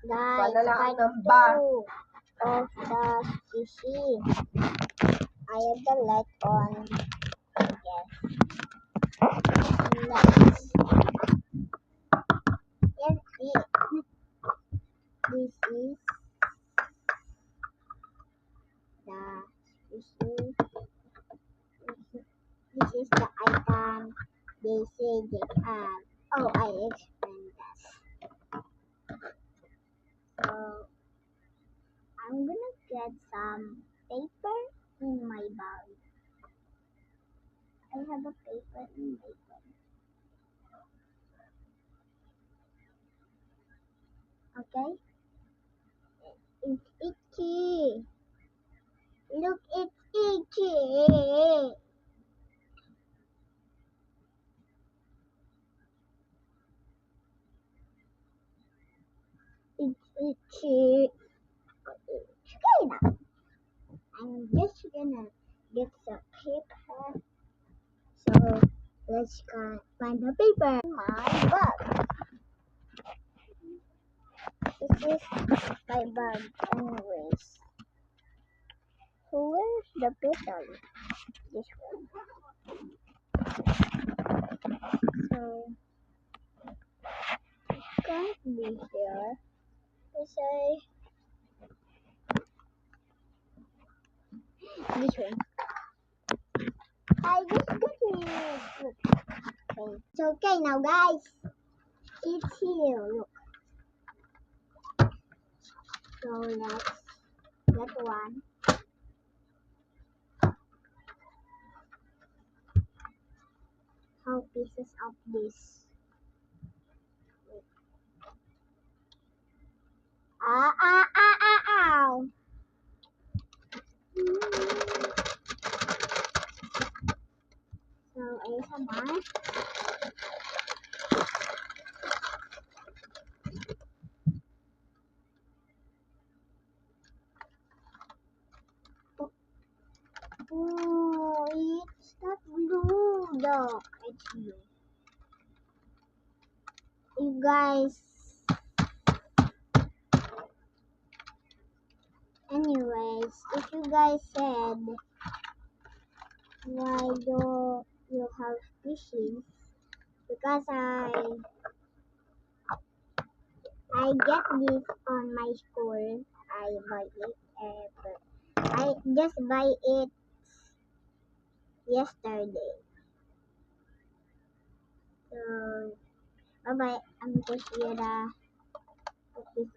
Guys, part 2 of the species. I have the light on. Yes. Let's. Yes, this is the species. This is the item they say they have. Oh, I explained that. So, I'm gonna get some paper in my bag. I have a paper in my bag. Okay? It's itchy. Look, it's itchy. It's itchy. It's okay now. I'm just gonna get some paper. So let's go find the paper in my bag. This is my bag anyways. So where's the paper? This one. So it can't be here. Let's say this one. I just got it. Look. Okay. It's okay now, guys. It's here. Look. So let's get one. How pieces of this? Wait. Ow. So ayos naman. Oh, it's not blue. Look, it's blue. You guys. Anyways, if you guys said why do you have fishes? Because I get this on my school. I buy it. But I just buy it yesterday. So bye bye. I'm just gonna put this